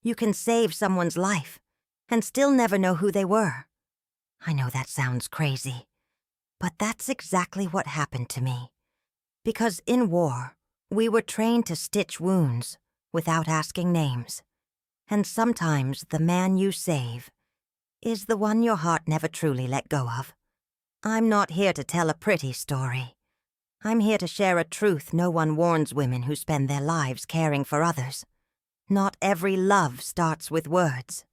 You can save someone's life and still never know who they were. I know that sounds crazy, but that's exactly what happened to me. Because in war, we were trained to stitch wounds without asking names. And sometimes the man you save is the one your heart never truly let go of. I'm not here to tell a pretty story. I'm here to share a truth no one warns women who spend their lives caring for others. Not every love starts with words,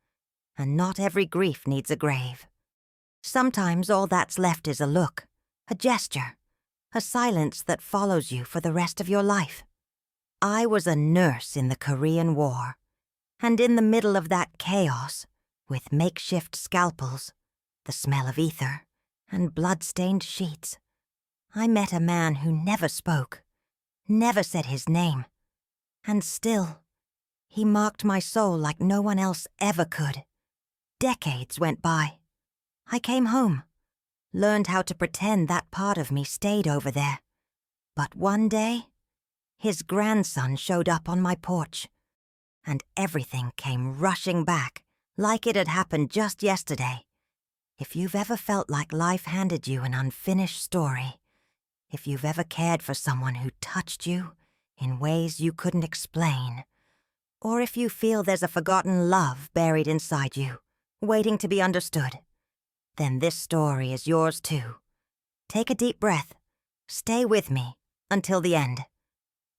and not every grief needs a grave. Sometimes all that's left is a look, a gesture, a silence that follows you for the rest of your life. I was a nurse in the Korean War, and in the middle of that chaos, with makeshift scalpels, the smell of ether, and blood-stained sheets, I met a man who never spoke, never said his name, and still, he marked my soul like no one else ever could. Decades went by. I came home, learned how to pretend that part of me stayed over there. But one day, his grandson showed up on my porch, and everything came rushing back like it had happened just yesterday. If you've ever felt like life handed you an unfinished story, if you've ever cared for someone who touched you in ways you couldn't explain, or if you feel there's a forgotten love buried inside you, waiting to be understood, then this story is yours too. Take a deep breath. Stay with me until the end.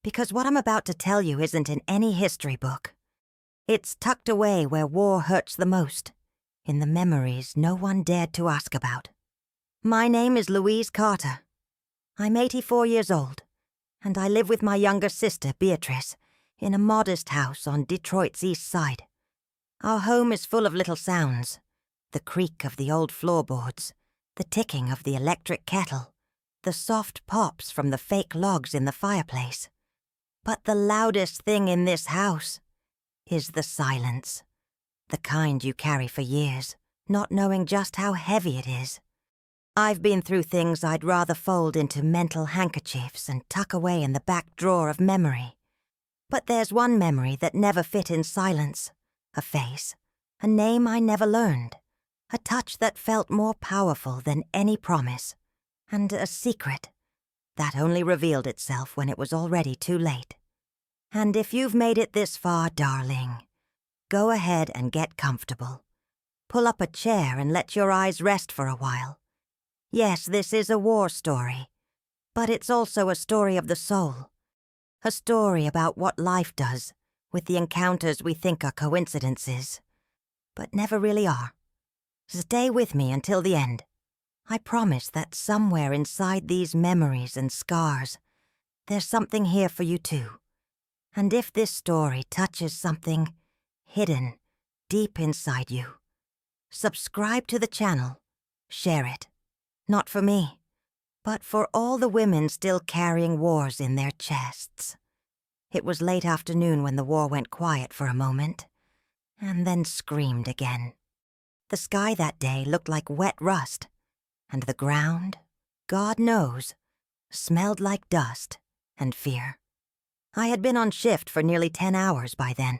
Because what I'm about to tell you isn't in any history book. It's tucked away where war hurts the most, in the memories no one dared to ask about. My name is Louise Carter. I'm 84 years old, and I live with my younger sister, Beatrice, in a modest house on Detroit's east side. Our home is full of little sounds. The creak of the old floorboards, the ticking of the electric kettle, the soft pops from the fake logs in the fireplace. But the loudest thing in this house is the silence, the kind you carry for years, not knowing just how heavy it is. I've been through things I'd rather fold into mental handkerchiefs and tuck away in the back drawer of memory. But there's one memory that never fit in silence, a face, a name I never learned, a touch that felt more powerful than any promise, and a secret that only revealed itself when it was already too late. And if you've made it this far, darling, go ahead and get comfortable. Pull up a chair and let your eyes rest for a while. Yes, this is a war story, but it's also a story of the soul, a story about what life does with the encounters we think are coincidences, but never really are. Stay with me until the end. I promise that somewhere inside these memories and scars, there's something here for you too. And if this story touches something hidden deep inside you, subscribe to the channel, share it. Not for me, but for all the women still carrying wars in their chests. It was late afternoon when the war went quiet for a moment, and then screamed again. The sky that day looked like wet rust, and the ground, God knows, smelled like dust and fear. I had been on shift for nearly 10 hours by then,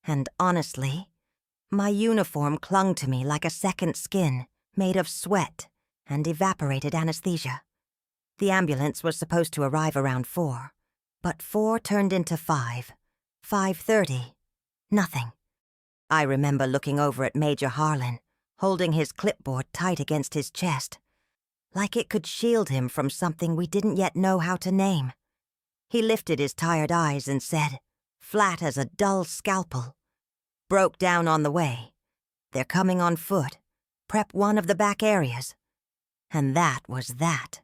and honestly, my uniform clung to me like a second skin made of sweat and evaporated anesthesia. The ambulance was supposed to arrive around 4, but 4 turned into 5, 5:30, nothing. I remember looking over at Major Harlan, holding his clipboard tight against his chest, like it could shield him from something we didn't yet know how to name. He lifted his tired eyes and said, flat as a dull scalpel, "Broke down on the way. They're coming on foot. Prep one of the back areas." And that was that.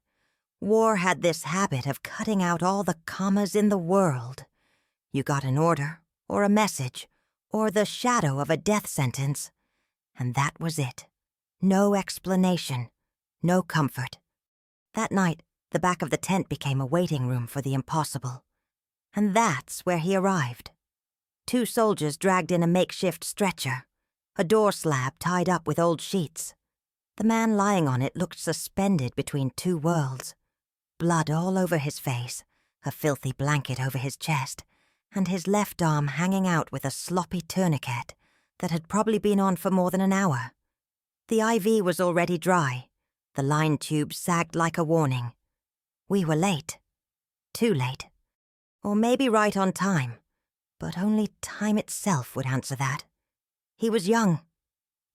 War had this habit of cutting out all the commas in the world. You got an order, or a message, or the shadow of a death sentence, and that was it. No explanation, no comfort. That night, the back of the tent became a waiting room for the impossible. And that's where he arrived. 2 soldiers dragged in a makeshift stretcher, a door slab tied up with old sheets. The man lying on it looked suspended between 2 worlds. Blood all over his face, a filthy blanket over his chest, and his left arm hanging out with a sloppy tourniquet that had probably been on for more than an hour. The IV was already dry. The line tube sagged like a warning. We were late. Too late. Or maybe right on time. But only time itself would answer that. He was young.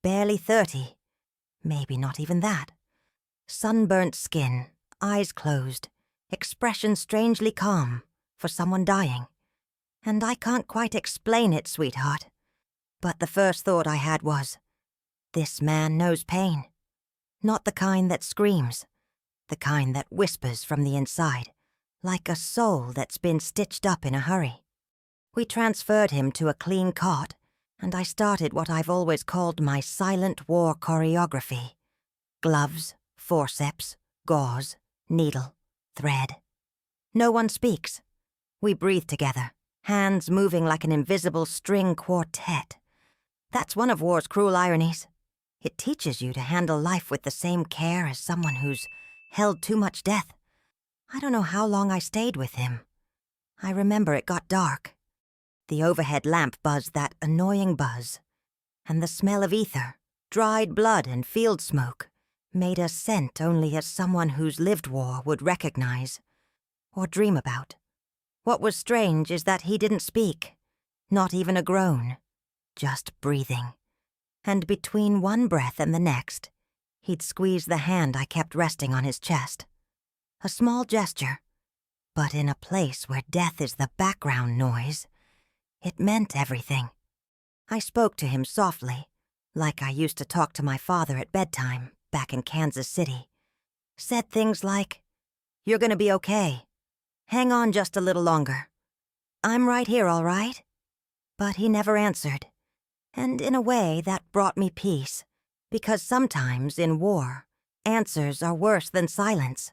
Barely 30. Maybe not even that. Sunburnt skin, eyes closed, expression strangely calm for someone dying. And I can't quite explain it, sweetheart. But the first thought I had was, this man knows pain. Not the kind that screams, the kind that whispers from the inside, like a soul that's been stitched up in a hurry. We transferred him to a clean cot, and I started what I've always called my silent war choreography. Gloves, forceps, gauze, needle, thread. No one speaks. We breathe together, hands moving like an invisible string quartet. That's one of war's cruel ironies. It teaches you to handle life with the same care as someone who's held too much death. I don't know how long I stayed with him. I remember it got dark. The overhead lamp buzzed that annoying buzz, and the smell of ether, dried blood and field smoke made a scent only as someone who's lived war would recognize or dream about. What was strange is that he didn't speak, not even a groan, just breathing. And between one breath and the next, he'd squeeze the hand I kept resting on his chest. A small gesture, but in a place where death is the background noise, it meant everything. I spoke to him softly, like I used to talk to my father at bedtime back in Kansas City. Said things like, "You're gonna be okay. Hang on just a little longer. I'm right here, all right?" But he never answered. And in a way, that brought me peace, because sometimes in war, answers are worse than silence.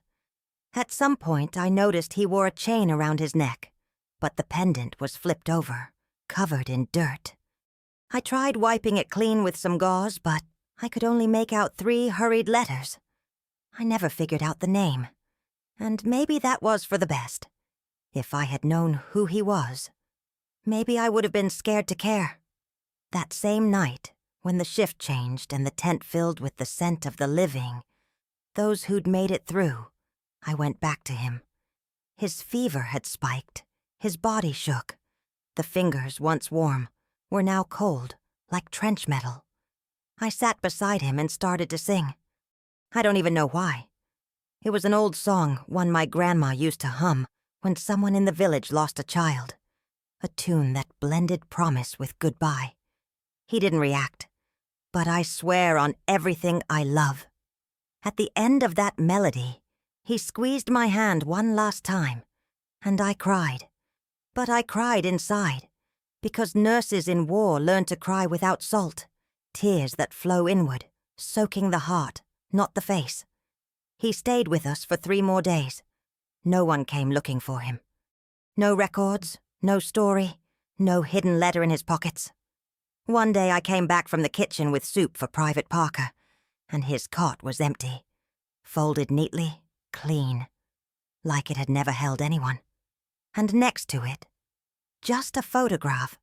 At some point, I noticed he wore a chain around his neck, but the pendant was flipped over, covered in dirt. I tried wiping it clean with some gauze, but I could only make out 3 hurried letters. I never figured out the name, and maybe that was for the best. If I had known who he was, maybe I would have been scared to care. That same night, when the shift changed and the tent filled with the scent of the living, those who'd made it through, I went back to him. His fever had spiked, his body shook. The fingers, once warm, were now cold, like trench metal. I sat beside him and started to sing. I don't even know why. It was an old song, one my grandma used to hum when someone in the village lost a child. A tune that blended promise with goodbye. He didn't react, but I swear on everything I love. At the end of that melody, he squeezed my hand one last time, and I cried. But I cried inside, because nurses in war learn to cry without salt, tears that flow inward, soaking the heart, not the face. He stayed with us for 3 more days. No one came looking for him. No records, no story, no hidden letter in his pockets. One day I came back from the kitchen with soup for Private Parker, and his cot was empty, folded neatly, clean, like it had never held anyone. And next to it, just a photograph.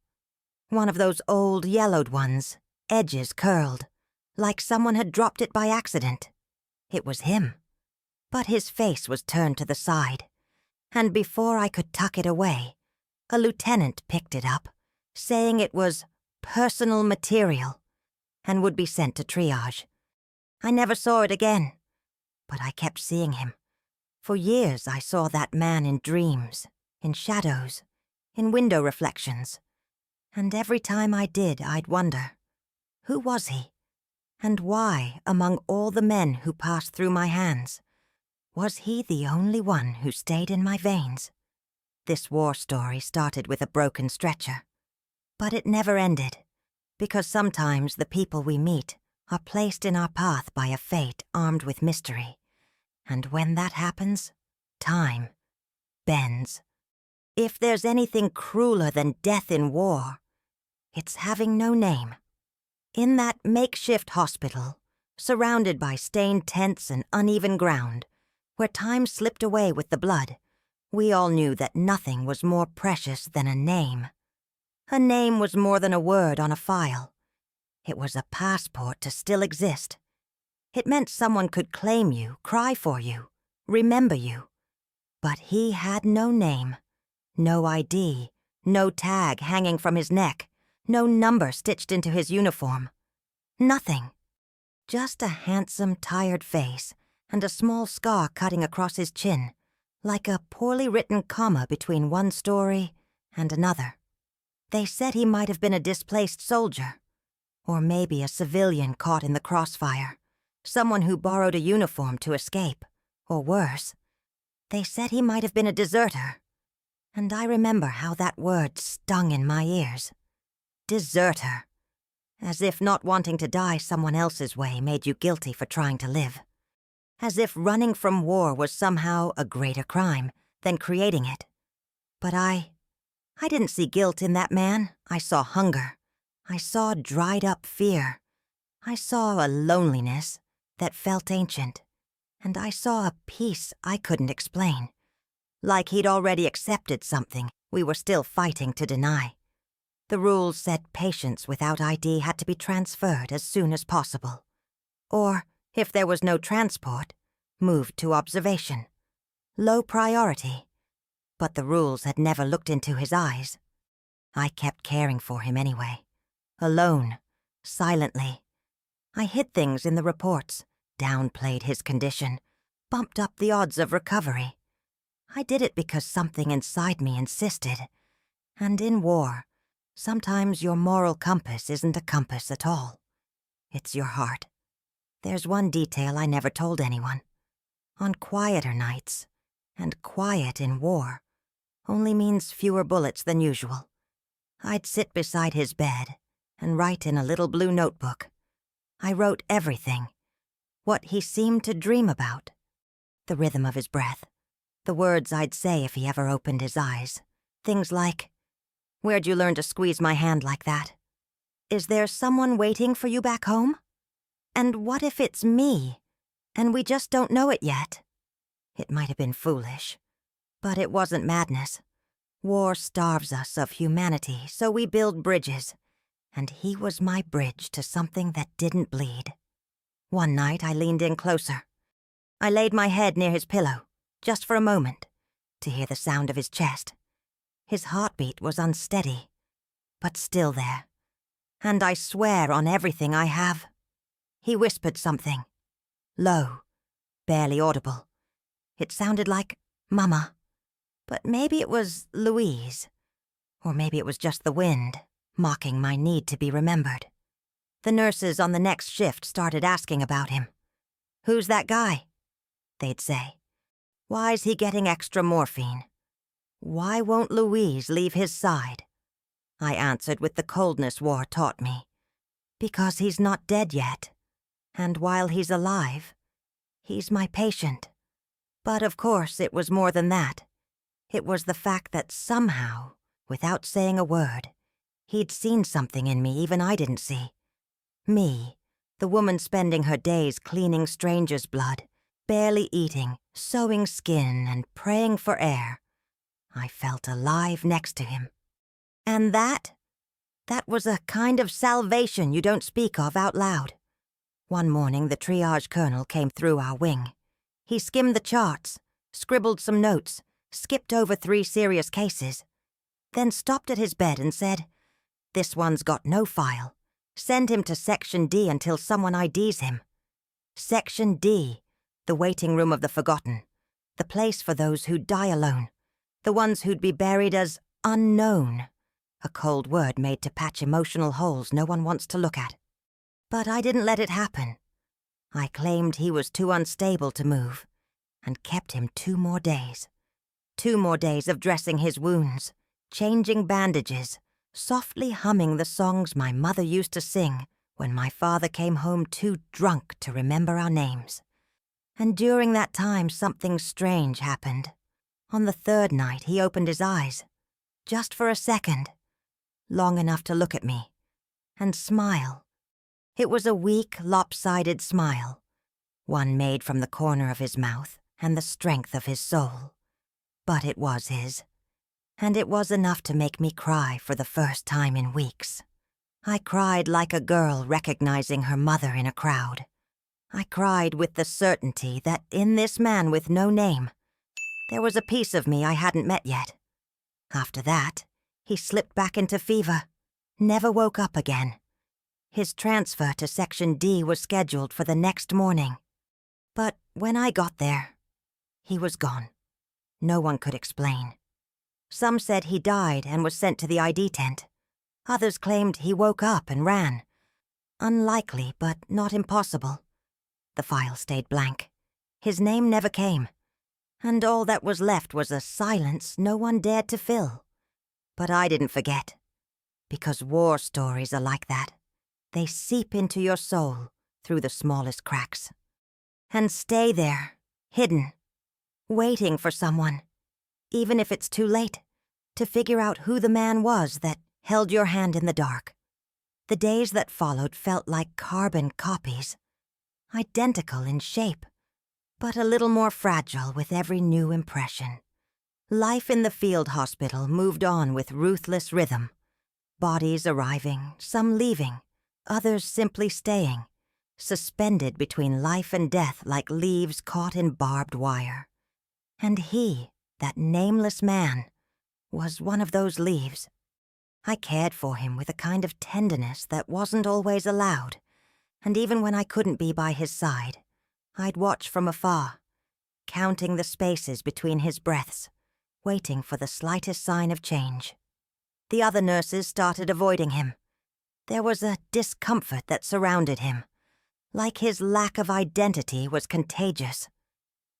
One of those old yellowed ones, edges curled, like someone had dropped it by accident. It was him, but his face was turned to the side, and before I could tuck it away, a lieutenant picked it up, saying it was personal material and would be sent to triage. I never saw it again, but I kept seeing him. For years I saw that man in dreams, in shadows, in window reflections, and every time I did, I'd wonder, who was he? And why, among all the men who passed through my hands, was he the only one who stayed in my veins? This war story started with a broken stretcher. But it never ended, because sometimes the people we meet are placed in our path by a fate armed with mystery. And when that happens, time bends. If there's anything crueler than death in war, it's having no name. In that makeshift hospital, surrounded by stained tents and uneven ground, where time slipped away with the blood, We all knew that nothing was more precious than a name. A name was more than a word on a file. It was a passport to still exist. It meant someone could claim you, cry for you, remember you. But he had no name, no ID, no tag hanging from his neck, no number stitched into his uniform. Nothing. Just a handsome, tired face and a small scar cutting across his chin, like a poorly written comma between one story and another. They said he might have been a displaced soldier, or maybe a civilian caught in the crossfire, someone who borrowed a uniform to escape, or worse. They said he might have been a deserter, and I remember how that word stung in my ears. Deserter. As if not wanting to die someone else's way made you guilty for trying to live. As if running from war was somehow a greater crime than creating it. But I didn't see guilt in that man. I saw hunger. I saw dried up fear. I saw a loneliness that felt ancient. And I saw a peace I couldn't explain. Like he'd already accepted something we were still fighting to deny. The rules said patients without ID had to be transferred as soon as possible. Or, if there was no transport, moved to observation. Low priority. But the rules had never looked into his eyes. I kept caring for him anyway. Alone. Silently. I hid things in the reports, downplayed his condition, bumped up the odds of recovery. I did it because something inside me insisted. And in war, sometimes your moral compass isn't a compass at all. It's your heart. There's one detail I never told anyone. On quieter nights, and quiet in war, only means fewer bullets than usual. I'd sit beside his bed and write in a little blue notebook. I wrote everything. What he seemed to dream about. The rhythm of his breath. The words I'd say if he ever opened his eyes. Things like, "Where'd you learn to squeeze my hand like that? Is there someone waiting for you back home? And what if it's me, and we just don't know it yet?" It might have been foolish, but it wasn't madness. War starves us of humanity, so we build bridges, and he was my bridge to something that didn't bleed. One night I leaned in closer. I laid my head near his pillow, just for a moment, to hear the sound of his chest. His heartbeat was unsteady, but still there. And I swear on everything I have. He whispered something. Low, barely audible. It sounded like Mama. But maybe it was Louise. Or maybe it was just the wind, mocking my need to be remembered. The nurses on the next shift started asking about him. "Who's that guy?" they'd say. "Why's he getting extra morphine? Why won't Louise leave his side?" I answered with the coldness war taught me. Because he's not dead yet. And while he's alive, he's my patient. But of course it was more than that. It was the fact that somehow, without saying a word, he'd seen something in me even I didn't see. Me, the woman spending her days cleaning strangers' blood, barely eating, sewing skin, and praying for air. I felt alive next to him. And that was a kind of salvation you don't speak of out loud. One morning the triage colonel came through our wing. He skimmed the charts, scribbled some notes, skipped over 3 serious cases, then stopped at his bed and said, "This one's got no file. Send him to Section D until someone IDs him." Section D, the waiting room of the forgotten, the place for those who'd die alone, the ones who'd be buried as unknown, a cold word made to patch emotional holes no one wants to look at. But I didn't let it happen. I claimed he was too unstable to move, and kept him 2 more days. 2 more days of dressing his wounds, changing bandages, softly humming the songs my mother used to sing when my father came home too drunk to remember our names. And during that time something strange happened. On the 3rd night he opened his eyes, just for a second, long enough to look at me, and smile. It was a weak, lopsided smile, one made from the corner of his mouth and the strength of his soul. but it was his. And it was enough to make me cry for the first time in weeks. I cried like a girl recognizing her mother in a crowd. I cried with the certainty that in this man with no name, there was a piece of me I hadn't met yet. After that, he slipped back into fever, never woke up again. His transfer to Section D was scheduled for the next morning. But when I got there, he was gone. No one could explain. Some said he died and was sent to the ID tent. Others claimed he woke up and ran. Unlikely, but not impossible. The file stayed blank. His name never came. And all that was left was a silence no one dared to fill. But I didn't forget. Because war stories are like that. They seep into your soul through the smallest cracks. And stay there, hidden, waiting for someone, even if it's too late, to figure out who the man was that held your hand in the dark. The days that followed felt like carbon copies, identical in shape, but a little more fragile with every new impression. Life in the field hospital moved on with ruthless rhythm. Bodies arriving, some leaving, others simply staying, suspended between life and death like leaves caught in barbed wire. And he, that nameless man, was one of those leaves. I cared for him with a kind of tenderness that wasn't always allowed, and even when I couldn't be by his side, I'd watch from afar, counting the spaces between his breaths, waiting for the slightest sign of change. The other nurses started avoiding him. There was a discomfort that surrounded him, like his lack of identity was contagious.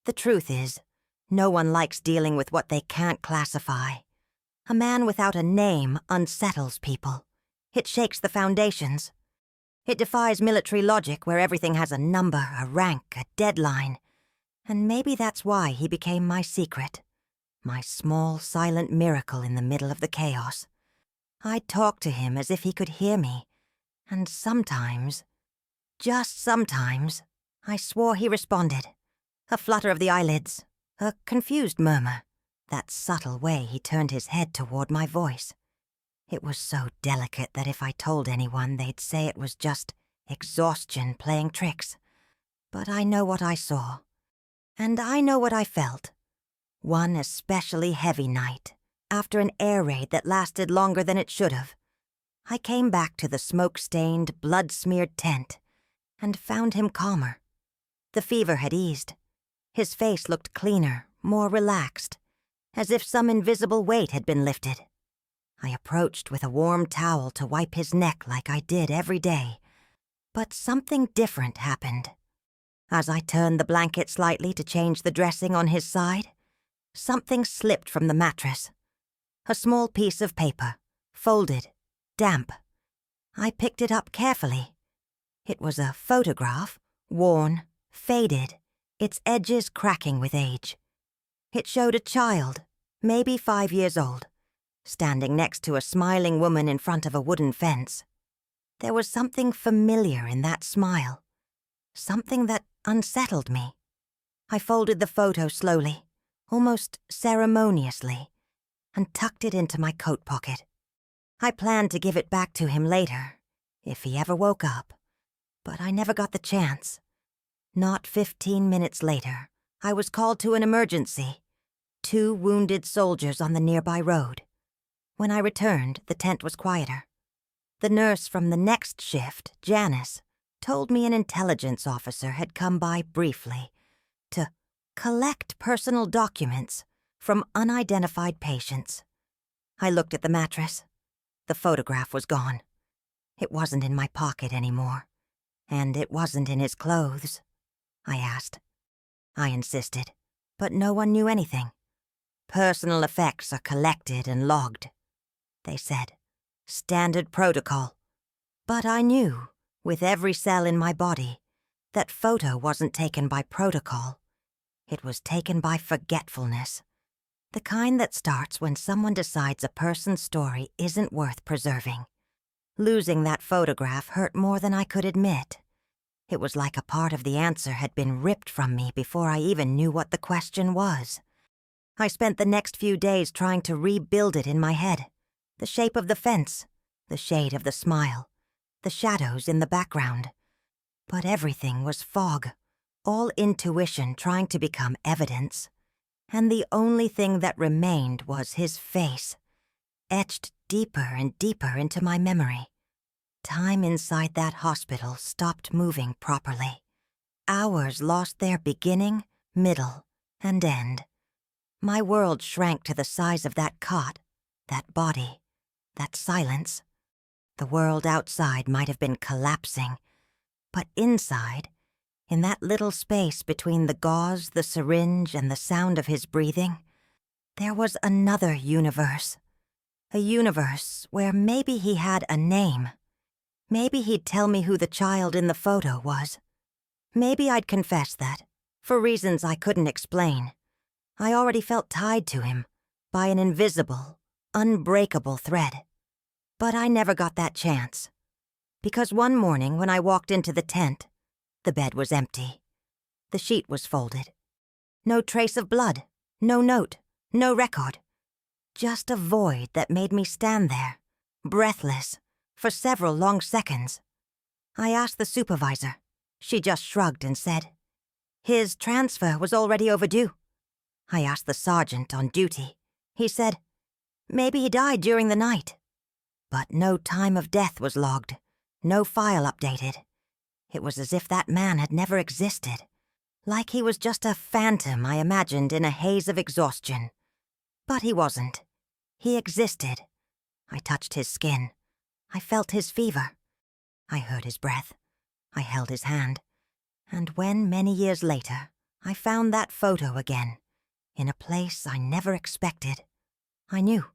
The truth is, no one likes dealing with what they can't classify. A man without a name unsettles people. It shakes the foundations. It defies military logic where everything has a number, a rank, a deadline. And maybe that's why he became my secret. My small, silent miracle in the middle of the chaos. I'd talk to him as if he could hear me. And sometimes, just sometimes, I swore he responded. A flutter of the eyelids, a confused murmur, that subtle way he turned his head toward my voice. It was so delicate that if I told anyone, they'd say it was just exhaustion playing tricks. But I know what I saw, and I know what I felt. One especially heavy night, after an air raid that lasted longer than it should have, I came back to the smoke-stained, blood-smeared tent and found him calmer. The fever had eased. His face looked cleaner, more relaxed, as if some invisible weight had been lifted. I approached with a warm towel to wipe his neck like I did every day. But something different happened. As I turned the blanket slightly to change the dressing on his side, something slipped from the mattress. A small piece of paper, folded, damp. I picked it up carefully. It was a photograph, worn, faded, its edges cracking with age. It showed a child, maybe 5 years old, standing next to a smiling woman in front of a wooden fence. There was something familiar in that smile, something that unsettled me. I folded the photo slowly, almost ceremoniously, and tucked it into my coat pocket. I planned to give it back to him later, if he ever woke up, but I never got the chance. Not 15 minutes later, I was called to an emergency. 2 wounded soldiers on the nearby road. When I returned, the tent was quieter. The nurse from the next shift, Janice, told me an intelligence officer had come by briefly to collect personal documents from unidentified patients. I looked at the mattress. The photograph was gone. It wasn't in my pocket anymore. And it wasn't in his clothes. I asked. I insisted, but no one knew anything. Personal effects are collected and logged, they said. Standard protocol. But I knew, with every cell in my body, that photo wasn't taken by protocol. It was taken by forgetfulness. The kind that starts when someone decides a person's story isn't worth preserving. Losing that photograph hurt more than I could admit. It was like a part of the answer had been ripped from me before I even knew what the question was. I spent the next few days trying to rebuild it in my head. The shape of the fence, the shade of the smile, the shadows in the background. But everything was fog, all intuition trying to become evidence. And the only thing that remained was his face, etched deeper and deeper into my memory. Time inside that hospital stopped moving properly. Hours lost their beginning, middle, and end. My world shrank to the size of that cot, that body, that silence. The world outside might have been collapsing, but inside, in that little space between the gauze, the syringe, and the sound of his breathing, there was another universe. A universe where maybe he had a name. Maybe he'd tell me who the child in the photo was. Maybe I'd confess that, for reasons I couldn't explain, I already felt tied to him by an invisible, unbreakable thread. But I never got that chance. Because one morning when I walked into the tent, the bed was empty. The sheet was folded. No trace of blood, no note, no record. Just a void that made me stand there, breathless, for several long seconds. I asked the supervisor. She just shrugged and said, "His transfer was already overdue." I asked the sergeant on duty. He said, "Maybe he died during the night." But no time of death was logged, no file updated. It was as if that man had never existed, like he was just a phantom I imagined in a haze of exhaustion. But he wasn't. He existed. I touched his skin. I felt his fever. I heard his breath. I held his hand. And when, many years later, I found that photo again, in a place I never expected, I knew.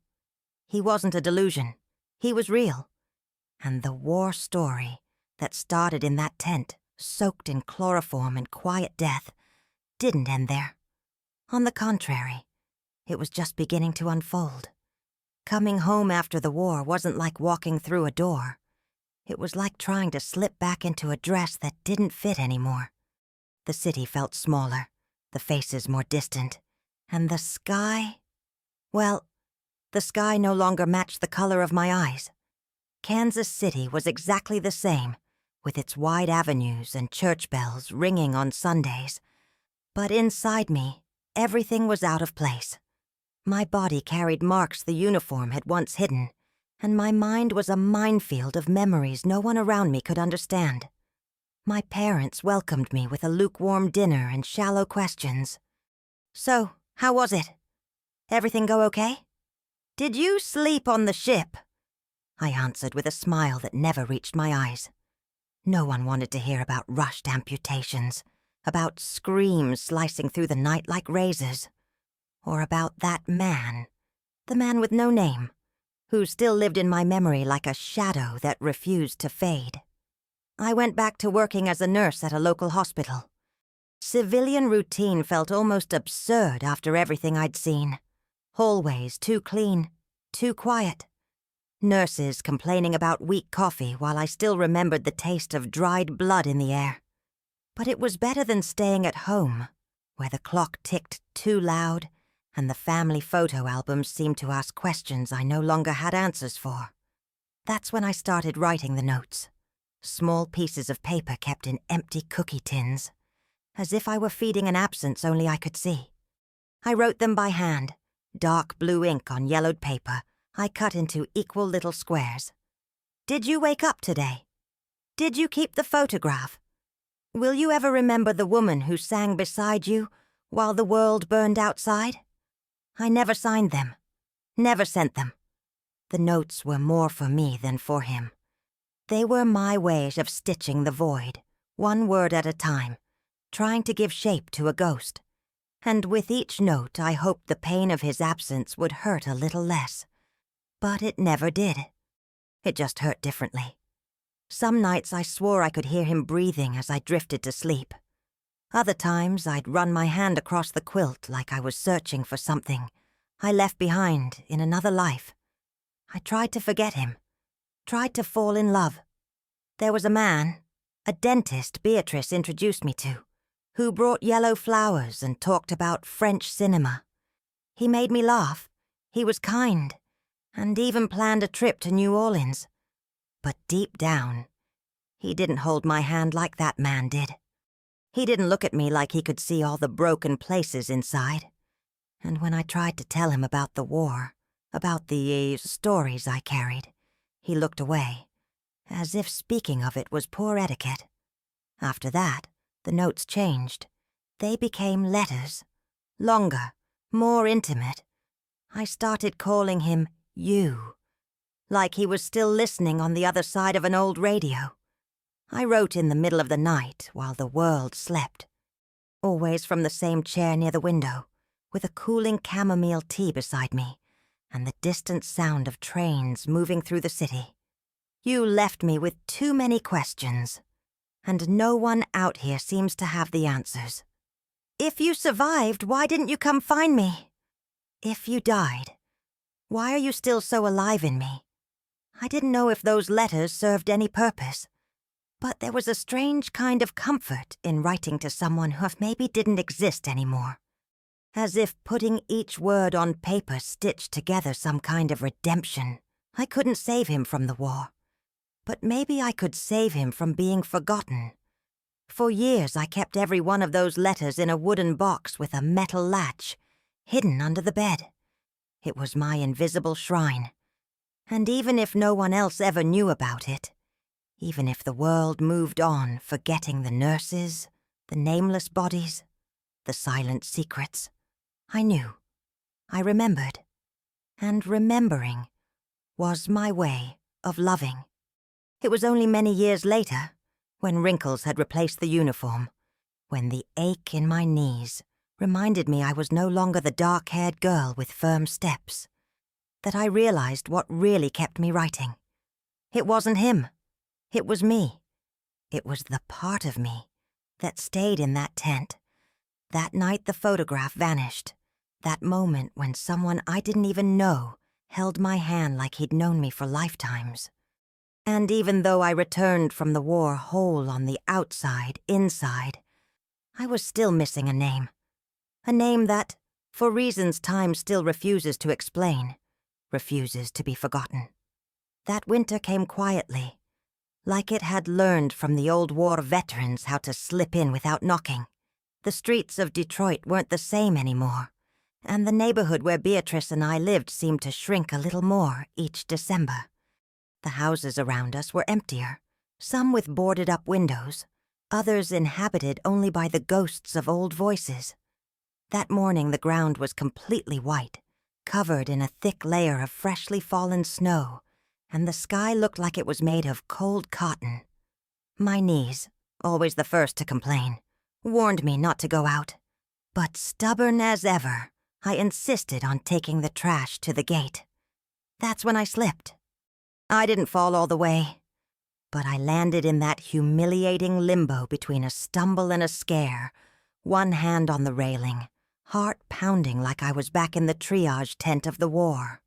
He wasn't a delusion. He was real. And the war story that started in that tent, soaked in chloroform and quiet death, didn't end there. On the contrary, it was just beginning to unfold. Coming home after the war wasn't like walking through a door. It was like trying to slip back into a dress that didn't fit anymore. The city felt smaller, the faces more distant, and the sky, well, the sky no longer matched the color of my eyes. Kansas City was exactly the same, with its wide avenues and church bells ringing on Sundays. But inside me, everything was out of place. My body carried marks the uniform had once hidden, and my mind was a minefield of memories no one around me could understand. My parents welcomed me with a lukewarm dinner and shallow questions. "So, how was it? Everything go okay? Did you sleep on the ship?" I answered with a smile that never reached my eyes. No one wanted to hear about rushed amputations, about screams slicing through the night like razors, or about that man, the man with no name, who still lived in my memory like a shadow that refused to fade. I went back to working as a nurse at a local hospital. Civilian routine felt almost absurd after everything I'd seen. Hallways too clean, too quiet. Nurses complaining about weak coffee while I still remembered the taste of dried blood in the air. But it was better than staying at home, where the clock ticked too loud and the family photo albums seemed to ask questions I no longer had answers for. That's when I started writing the notes. Small pieces of paper kept in empty cookie tins, as if I were feeding an absence only I could see. I wrote them by hand, dark blue ink on yellowed paper I cut into equal little squares. Did you wake up today? Did you keep the photograph? Will you ever remember the woman who sang beside you while the world burned outside? I never signed them, never sent them. The notes were more for me than for him. They were my way of stitching the void, one word at a time, trying to give shape to a ghost. And with each note I hoped the pain of his absence would hurt a little less. But it never did. It just hurt differently. Some nights I swore I could hear him breathing as I drifted to sleep. Other times I'd run my hand across the quilt like I was searching for something I left behind in another life. I tried to forget him, tried to fall in love. There was a man, a dentist Beatrice introduced me to, who brought yellow flowers and talked about French cinema. He made me laugh. He was kind, and even planned a trip to New Orleans. But deep down, he didn't hold my hand like that man did. He didn't look at me like he could see all the broken places inside. And when I tried to tell him about the war, about the stories I carried, he looked away, as if speaking of it was poor etiquette. After that, the notes changed. They became letters. Longer, more intimate. I started calling him you, like he was still listening on the other side of an old radio. I wrote in the middle of the night while the world slept, always from the same chair near the window, with a cooling chamomile tea beside me and the distant sound of trains moving through the city. You left me with too many questions, and no one out here seems to have the answers. If you survived, why didn't you come find me? If you died, why are you still so alive in me? I didn't know if those letters served any purpose, but there was a strange kind of comfort in writing to someone who maybe didn't exist anymore. As if putting each word on paper stitched together some kind of redemption. I couldn't save him from the war, but maybe I could save him from being forgotten. For years I kept every one of those letters in a wooden box with a metal latch, hidden under the bed. It was my invisible shrine. And even if no one else ever knew about it, even if the world moved on, forgetting the nurses, the nameless bodies, the silent secrets, I knew. I remembered. And remembering was my way of loving. It was only many years later, when wrinkles had replaced the uniform, when the ache in my knees reminded me I was no longer the dark-haired girl with firm steps, that I realized what really kept me writing. It wasn't him. It was me. It was the part of me that stayed in that tent. That night the photograph vanished. That moment when someone I didn't even know held my hand like he'd known me for lifetimes. And even though I returned from the war whole on the outside, inside, I was still missing a name. A name that, for reasons time still refuses to explain, refuses to be forgotten. That winter came quietly, like it had learned from the old war veterans how to slip in without knocking. The streets of Detroit weren't the same anymore, and the neighborhood where Beatrice and I lived seemed to shrink a little more each December. The houses around us were emptier, some with boarded-up windows, others inhabited only by the ghosts of old voices. That morning the ground was completely white, covered in a thick layer of freshly fallen snow, and the sky looked like it was made of cold cotton. My knees, always the first to complain, warned me not to go out. But stubborn as ever, I insisted on taking the trash to the gate. That's when I slipped. I didn't fall all the way, but I landed in that humiliating limbo between a stumble and a scare, one hand on the railing, heart pounding like I was back in the triage tent of the war.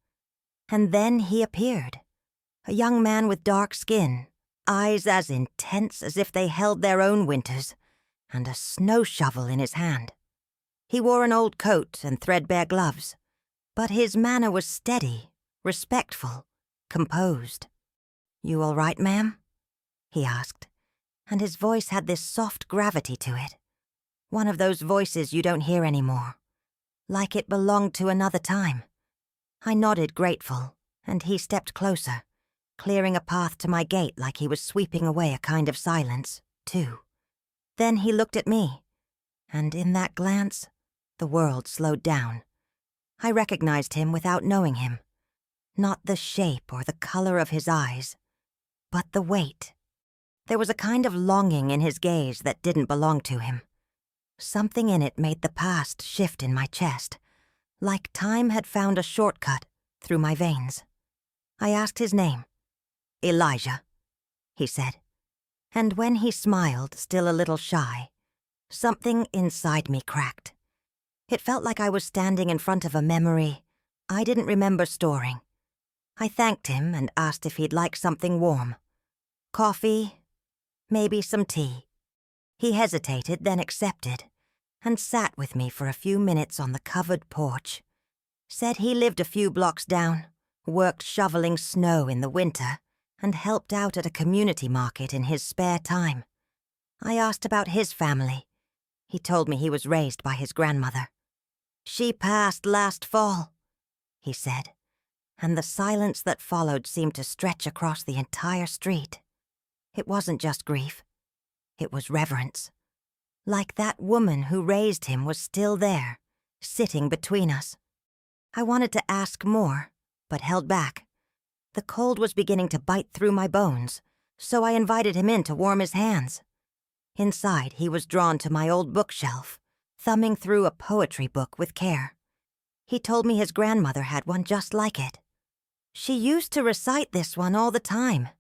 And then he appeared, a young man with dark skin, eyes as intense as if they held their own winters, and a snow shovel in his hand. He wore an old coat and threadbare gloves, but his manner was steady, respectful, composed. "You all right, ma'am?" he asked, and his voice had this soft gravity to it. One of those voices you don't hear anymore, like it belonged to another time. I nodded grateful, and he stepped closer, clearing a path to my gate like he was sweeping away a kind of silence, too. Then he looked at me, and in that glance, the world slowed down. I recognized him without knowing him. Not the shape or the color of his eyes, but the weight. There was a kind of longing in his gaze that didn't belong to him. Something in it made the past shift in my chest, like time had found a shortcut through my veins. I asked his name. "Elijah," he said. And when he smiled, still a little shy, something inside me cracked. It felt like I was standing in front of a memory I didn't remember storing. I thanked him and asked if he'd like something warm. Coffee, maybe some tea. He hesitated, then accepted, and sat with me for a few minutes on the covered porch, Said he lived a few blocks down, worked shoveling snow in the winter, and helped out at a community market in his spare time. I asked about his family. He told me he was raised by his grandmother. "She passed last fall," he said, and the silence that followed seemed to stretch across the entire street. It wasn't just grief. It was reverence. Like that woman who raised him was still there, sitting between us. I wanted to ask more, but held back. The cold was beginning to bite through my bones, so I invited him in to warm his hands. Inside, he was drawn to my old bookshelf, thumbing through a poetry book with care. He told me his grandmother had one just like it. "She used to recite this one all the time,"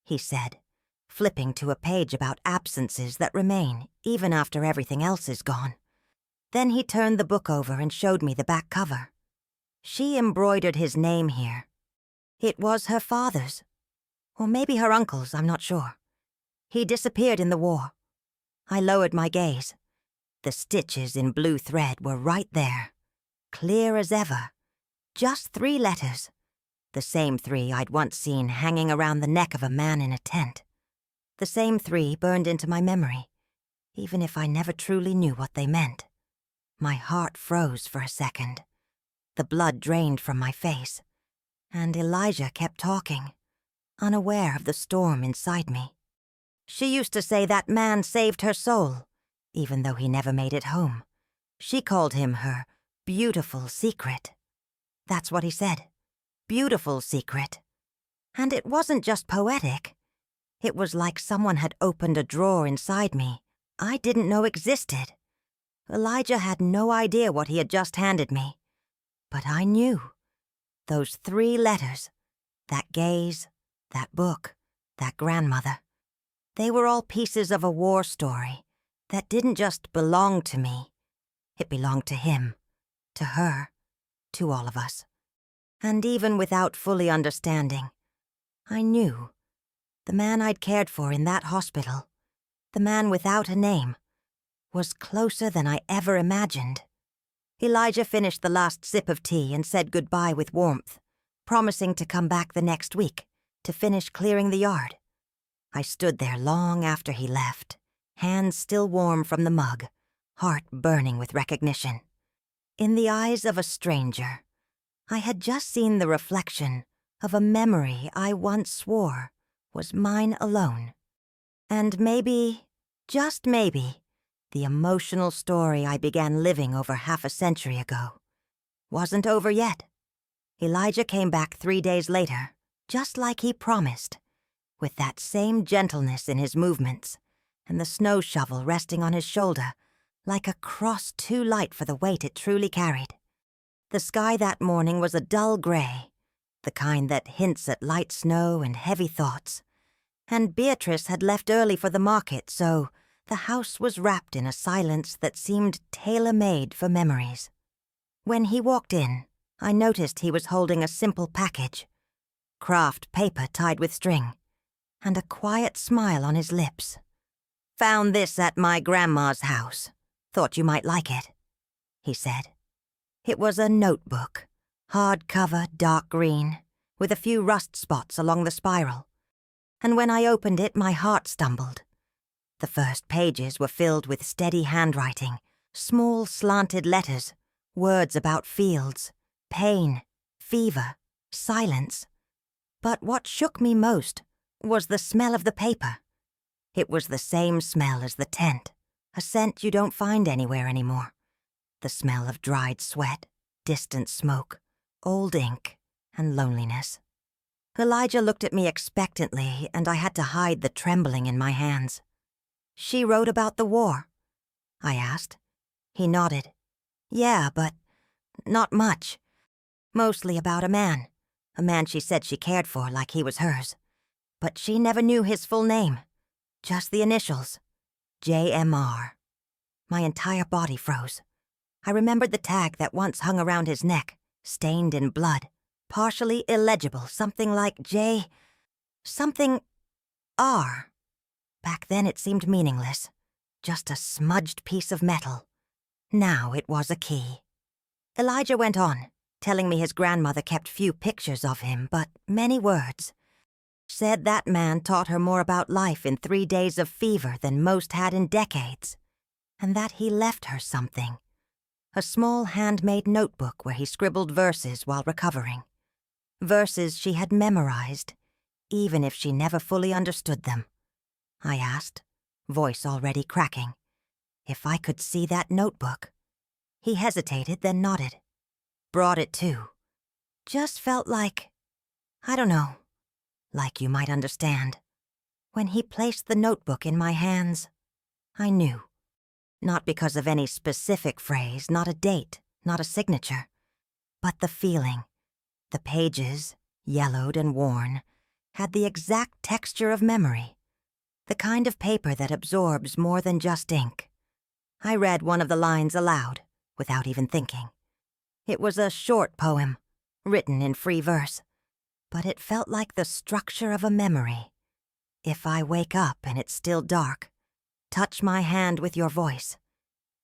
he said, flipping to a page about absences that remain even after everything else is gone. Then he turned the book over and showed me the back cover. She embroidered his name here. It was her father's, or maybe her uncle's, I'm not sure. He disappeared in the war. I lowered my gaze. The stitches in blue thread were right there, clear as ever. Just 3 letters, the same 3 I'd once seen hanging around the neck of a man in a tent. The same 3 burned into my memory, even if I never truly knew what they meant. My heart froze for a second. The blood drained from my face, and Elijah kept talking, unaware of the storm inside me. She used to say that man saved her soul, even though he never made it home. She called him her beautiful secret. That's what he said. Beautiful secret. And it wasn't just poetic. It was like someone had opened a drawer inside me I didn't know existed. Elijah had no idea what he had just handed me. But I knew. Those 3 letters, that gaze, that book, that grandmother, they were all pieces of a war story that didn't just belong to me. It belonged to him, to her, to all of us. And even without fully understanding, I knew. The man I'd cared for in that hospital, the man without a name, was closer than I ever imagined. Elijah finished the last sip of tea and said goodbye with warmth, promising to come back the next week to finish clearing the yard. I stood there long after he left, hands still warm from the mug, heart burning with recognition. In the eyes of a stranger, I had just seen the reflection of a memory I once swore was mine alone. And maybe, just maybe, the emotional story I began living over half a century ago wasn't over yet. Elijah came back 3 days later, just like he promised, with that same gentleness in his movements, and the snow shovel resting on his shoulder like a cross too light for the weight it truly carried. The sky that morning was a dull gray, the kind that hints at light snow and heavy thoughts, and Beatrice had left early for the market, so the house was wrapped in a silence that seemed tailor-made for memories. When he walked in, I noticed he was holding a simple package, craft paper tied with string, and a quiet smile on his lips. "Found this at my grandma's house. Thought you might like it," he said. It was a notebook, hardcover dark green, with a few rust spots along the spiral. And when I opened it, my heart stumbled. The first pages were filled with steady handwriting, small slanted letters, words about fields, pain, fever, silence. But what shook me most was the smell of the paper. It was the same smell as the tent, a scent you don't find anywhere anymore. The smell of dried sweat, distant smoke, old ink, and loneliness. Elijah looked at me expectantly, and I had to hide the trembling in my hands. "She wrote about the war?" I asked. He nodded. "Yeah, but not much. Mostly about a man she said she cared for like he was hers. But she never knew his full name, just the initials, JMR. My entire body froze. I remembered the tag that once hung around his neck, stained in blood, partially illegible, something like something R. Back then it seemed meaningless, just a smudged piece of metal. Now it was a key. Elijah went on, telling me his grandmother kept few pictures of him, but many words. Said that man taught her more about life in 3 days of fever than most had in decades, and that he left her something. A small handmade notebook where he scribbled verses while recovering. Verses she had memorized, even if she never fully understood them. I asked, voice already cracking, if I could see that notebook. He hesitated, then nodded. Brought it too. Just felt like, I don't know, like you might understand. When he placed the notebook in my hands, I knew. Not because of any specific phrase, not a date, not a signature, but the feeling. The pages, yellowed and worn, had the exact texture of memory, the kind of paper that absorbs more than just ink. I read one of the lines aloud, without even thinking. It was a short poem, written in free verse, but it felt like the structure of a memory. If I wake up and it's still dark, touch my hand with your voice.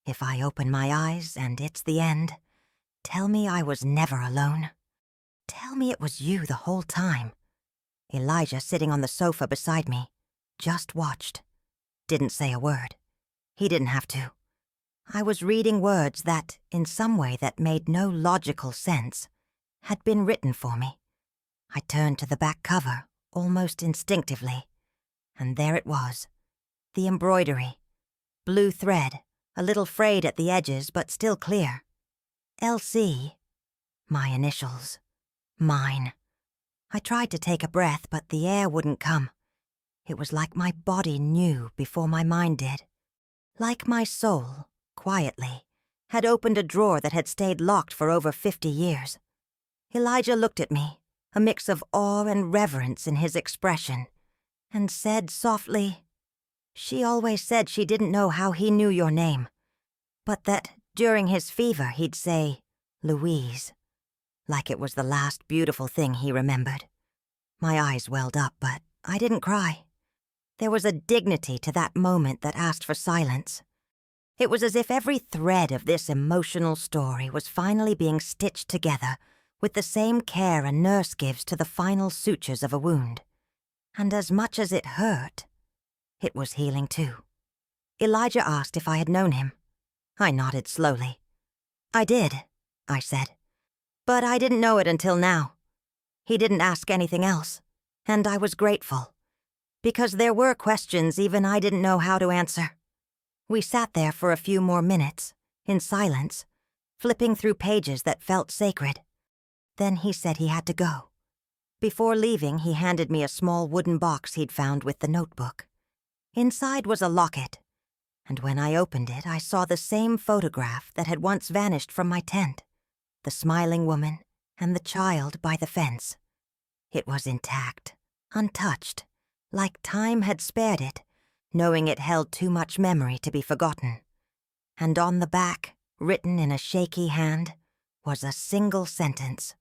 If I open my eyes and it's the end, tell me I was never alone. Tell me it was you the whole time. Elijah, sitting on the sofa beside me, just watched. Didn't say a word. He didn't have to. I was reading words that, in some way that made no logical sense, had been written for me. I turned to the back cover, almost instinctively, and there it was. The embroidery. Blue thread, a little frayed at the edges but still clear. LC. My initials. Mine. I tried to take a breath, but the air wouldn't come. It was like my body knew before my mind did. Like my soul, quietly, had opened a drawer that had stayed locked for over 50 years. Elijah looked at me, a mix of awe and reverence in his expression, and said softly, "She always said she didn't know how he knew your name, but that during his fever he'd say, 'Louise,' like it was the last beautiful thing he remembered." My eyes welled up, but I didn't cry. There was a dignity to that moment that asked for silence. It was as if every thread of this emotional story was finally being stitched together with the same care a nurse gives to the final sutures of a wound. And as much as it hurt, it was healing too. Elijah asked if I had known him. I nodded slowly. "I did," I said. "But I didn't know it until now. He didn't ask anything else, and I was grateful, because there were questions even I didn't know how to answer." We sat there for a few more minutes, in silence, flipping through pages that felt sacred. Then he said he had to go. Before leaving, he handed me a small wooden box he'd found with the notebook. Inside was a locket, and when I opened it, I saw the same photograph that had once vanished from my tent, the smiling woman and the child by the fence. It was intact, untouched, like time had spared it, knowing it held too much memory to be forgotten. And on the back, written in a shaky hand, was a single sentence.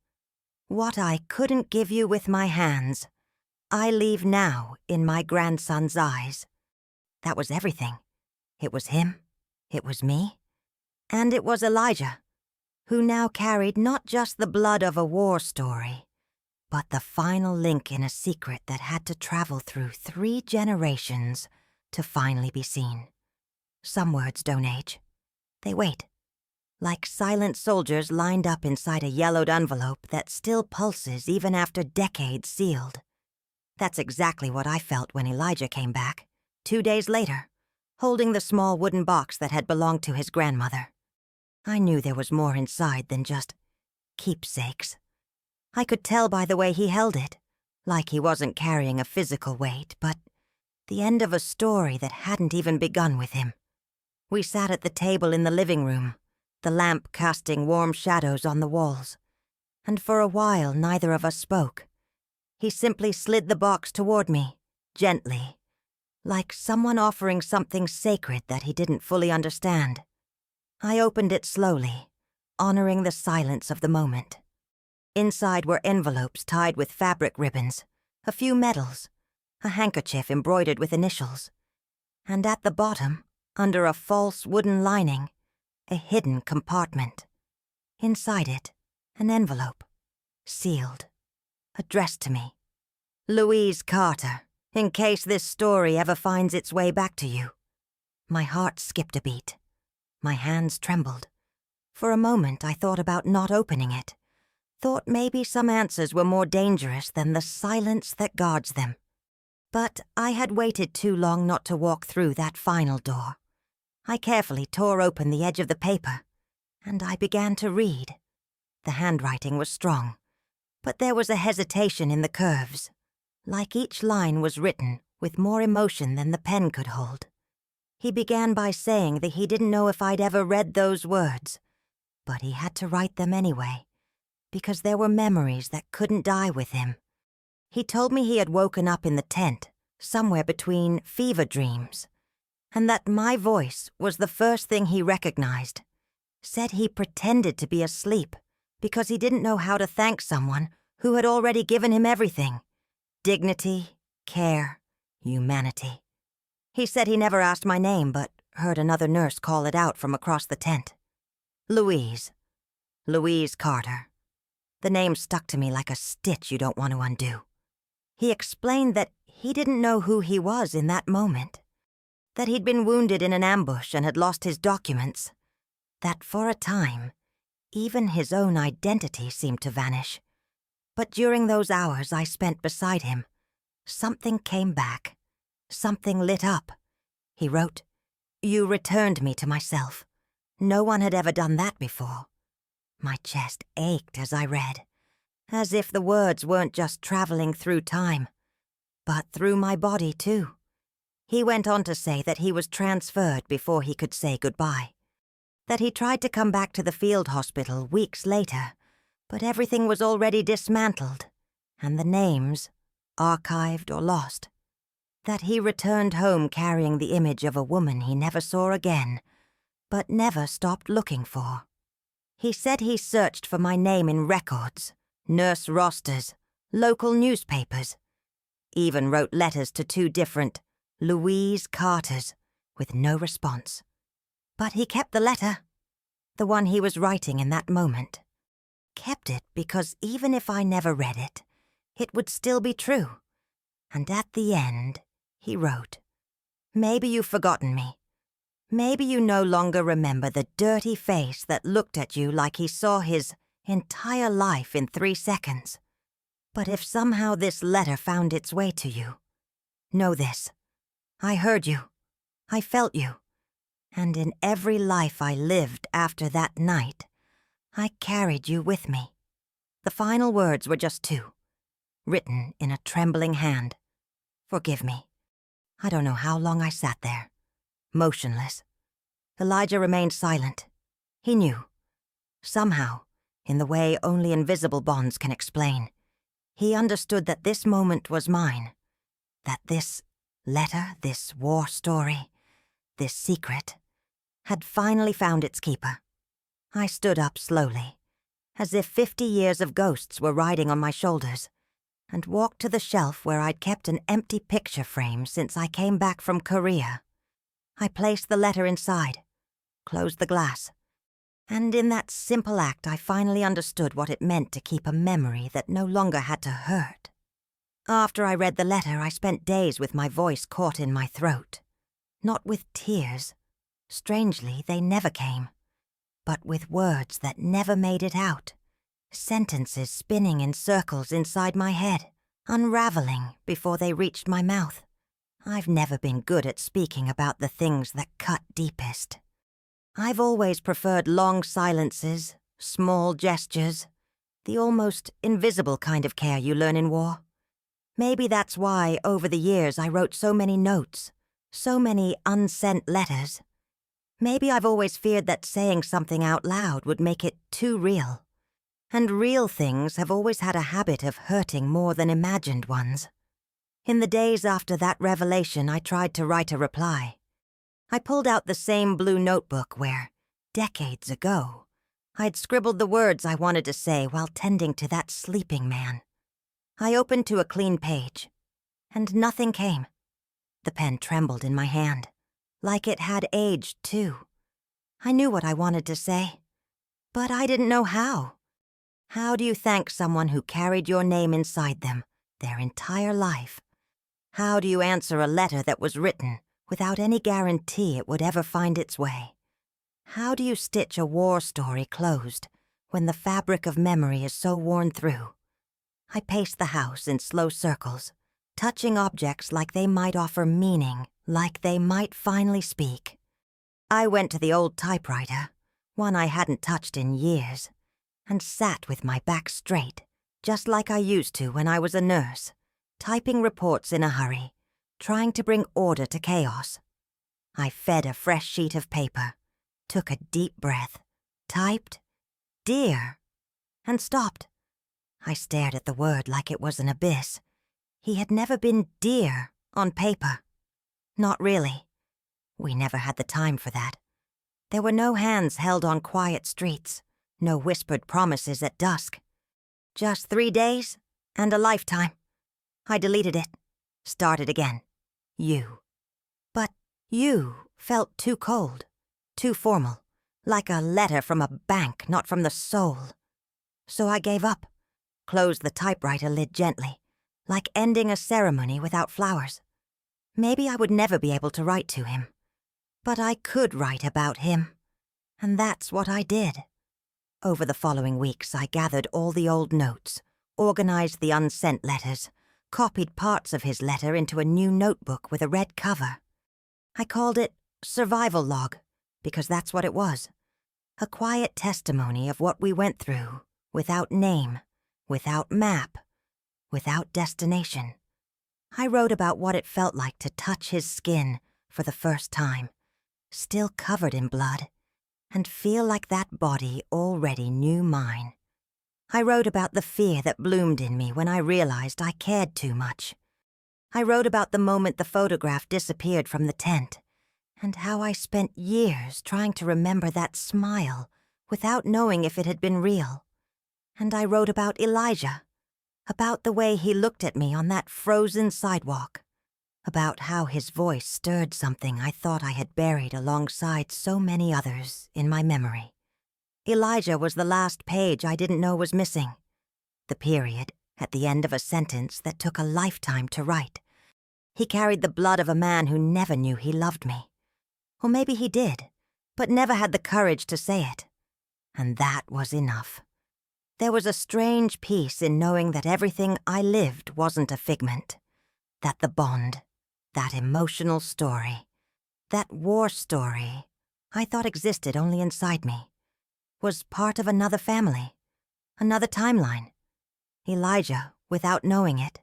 "What I couldn't give you with my hands, I leave now in my grandson's eyes." That was everything. It was him, it was me, and it was Elijah, who now carried not just the blood of a war story, but the final link in a secret that had to travel through 3 generations to finally be seen. Some words don't age. They wait, like silent soldiers lined up inside a yellowed envelope that still pulses even after decades sealed. That's exactly what I felt when Elijah came back, 2 days later, holding the small wooden box that had belonged to his grandmother. I knew there was more inside than just keepsakes. I could tell by the way he held it, like he wasn't carrying a physical weight, but the end of a story that hadn't even begun with him. We sat at the table in the living room, the lamp casting warm shadows on the walls, and for a while neither of us spoke. He simply slid the box toward me, gently, like someone offering something sacred that he didn't fully understand. I opened it slowly, honoring the silence of the moment. Inside were envelopes tied with fabric ribbons, a few medals, a handkerchief embroidered with initials, and at the bottom, under a false wooden lining, a hidden compartment. Inside it, An envelope, sealed, addressed to me. Louise Carter, in case this story ever finds its way back to you. My heart skipped a beat. My hands trembled. For a moment I thought about not opening it. Thought maybe some answers were more dangerous than the silence that guards them. But I had waited too long not to walk through that final door. I carefully tore open the edge of the paper, and I began to read. The handwriting was strong, but there was a hesitation in the curves, like each line was written with more emotion than the pen could hold. He began by saying that he didn't know if I'd ever read those words, but he had to write them anyway, because there were memories that couldn't die with him. He told me he had woken up in the tent, somewhere between fever dreams, and that my voice was the first thing he recognized. Said he pretended to be asleep because he didn't know how to thank someone who had already given him everything: dignity, care, humanity. He said he never asked my name but heard another nurse call it out from across the tent. Louise. Louise Carter. The name stuck to me like a stitch you don't want to undo. He explained that he didn't know who he was in that moment, that he'd been wounded in an ambush and had lost his documents, that for a time, even his own identity seemed to vanish. But during those hours I spent beside him, something came back, something lit up. He wrote, "You returned me to myself. No one had ever done that before." My chest ached as I read, as if the words weren't just traveling through time, but through my body too. He went on to say that he was transferred before he could say goodbye, that he tried to come back to the field hospital weeks later, but everything was already dismantled, and the names archived or lost, that he returned home carrying the image of a woman he never saw again, but never stopped looking for. He said he searched for my name in records, nurse rosters, local newspapers, even wrote letters to 2 different Louise Carters with no response. But he kept the letter, the one he was writing in that moment. Kept it because even if I never read it, it would still be true. And at the end, he wrote, "Maybe you've forgotten me. Maybe you no longer remember the dirty face that looked at you like he saw his entire life in 3 seconds. But if somehow this letter found its way to you, know this: I heard you, I felt you, and in every life I lived after that night, I carried you with me." The final words were just 2, written in a trembling hand. Forgive me. I don't know how long I sat there, motionless. Elijah remained silent. He knew. Somehow, in the way only invisible bonds can explain, he understood that this moment was mine, that this letter, this war story, this secret, had finally found its keeper. I stood up slowly, as if 50 years of ghosts were riding on my shoulders, and walked to the shelf where I'd kept an empty picture frame since I came back from Korea. I placed the letter inside, closed the glass, and in that simple act I finally understood what it meant to keep a memory that no longer had to hurt. After I read the letter, I spent days with my voice caught in my throat. Not with tears. Strangely, they never came. But with words that never made it out. Sentences spinning in circles inside my head, unraveling before they reached my mouth. I've never been good at speaking about the things that cut deepest. I've always preferred long silences, small gestures, the almost invisible kind of care you learn in war. Maybe that's why, over the years, I wrote so many notes, so many unsent letters. Maybe I've always feared that saying something out loud would make it too real. And real things have always had a habit of hurting more than imagined ones. In the days after that revelation, I tried to write a reply. I pulled out the same blue notebook where, decades ago, I'd scribbled the words I wanted to say while tending to that sleeping man. I opened to a clean page, and nothing came. The pen trembled in my hand, like it had aged too. I knew what I wanted to say, but I didn't know how. How do you thank someone who carried your name inside them their entire life? How do you answer a letter that was written without any guarantee it would ever find its way? How do you stitch a war story closed when the fabric of memory is so worn through? I paced the house in slow circles, touching objects like they might offer meaning, like they might finally speak. I went to the old typewriter, one I hadn't touched in years, and sat with my back straight, just like I used to when I was a nurse, typing reports in a hurry, trying to bring order to chaos. I fed a fresh sheet of paper, took a deep breath, typed, "Dear," and stopped. I stared at the word like it was an abyss. He had never been dear on paper. Not really. We never had the time for that. There were no hands held on quiet streets, no whispered promises at dusk. Just 3 days and a lifetime. I deleted it, started again. You. But you felt too cold, too formal, like a letter from a bank, not from the soul. So I gave up, closed the typewriter lid gently, like ending a ceremony without flowers. Maybe I would never be able to write to him, but I could write about him, and that's what I did. Over the following weeks, I gathered all the old notes, organized the unsent letters, copied parts of his letter into a new notebook with a red cover. I called it Survival Log, because that's what it was. A quiet testimony of what we went through, without name, without map, without destination. I wrote about what it felt like to touch his skin for the first time, still covered in blood, and feel like that body already knew mine. I wrote about the fear that bloomed in me when I realized I cared too much. I wrote about the moment the photograph disappeared from the tent, and how I spent years trying to remember that smile without knowing if it had been real. And I wrote about Elijah, about the way he looked at me on that frozen sidewalk, about how his voice stirred something I thought I had buried alongside so many others in my memory. Elijah was the last page I didn't know was missing, the period at the end of a sentence that took a lifetime to write. He carried the blood of a man who never knew he loved me. Or maybe he did, but never had the courage to say it. And that was enough. There was a strange peace in knowing that everything I lived wasn't a figment, that the bond, that emotional story, that war story I thought existed only inside me, was part of another family, another timeline. Elijah, without knowing it,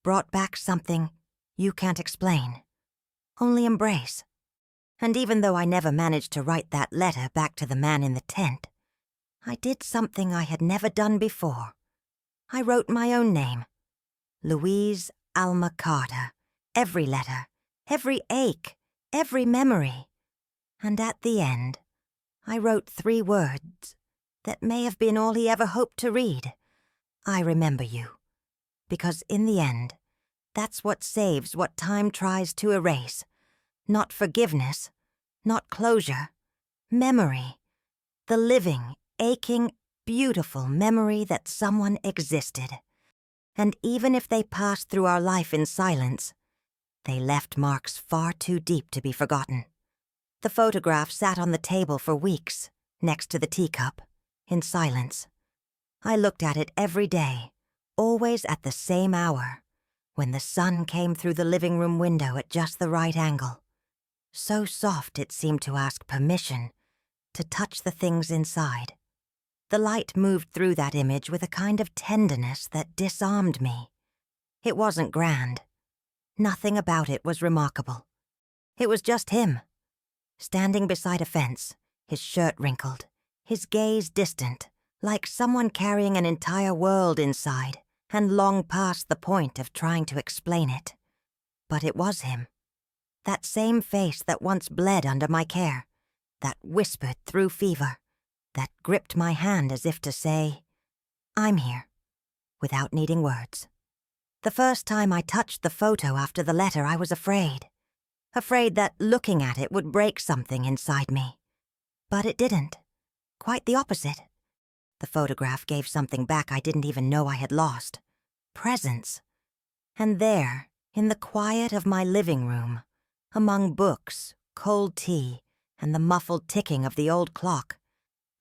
brought back something you can't explain, only embrace. And even though I never managed to write that letter back to the man in the tent, I did something I had never done before. I wrote my own name, Louise Alma Carter, every letter, every ache, every memory. And at the end, I wrote 3 words that may have been all he ever hoped to read. I remember you. Because in the end, that's what saves what time tries to erase. Not forgiveness, not closure, memory. The living, aching, beautiful memory that someone existed. And even if they passed through our life in silence, they left marks far too deep to be forgotten. The photograph sat on the table for weeks, next to the teacup, in silence. I looked at it every day, always at the same hour, when the sun came through the living room window at just the right angle. So soft it seemed to ask permission to touch the things inside. The light moved through that image with a kind of tenderness that disarmed me. It wasn't grand. Nothing about it was remarkable. It was just him, standing beside a fence, his shirt wrinkled, his gaze distant, like someone carrying an entire world inside and long past the point of trying to explain it. But it was him. That same face that once bled under my care, that whispered through fever, that gripped my hand as if to say, "I'm here," without needing words. The first time I touched the photo after the letter, I was afraid. Afraid that looking at it would break something inside me. But it didn't. Quite the opposite. The photograph gave something back I didn't even know I had lost. Presence. And there, in the quiet of my living room, among books, cold tea, and the muffled ticking of the old clock,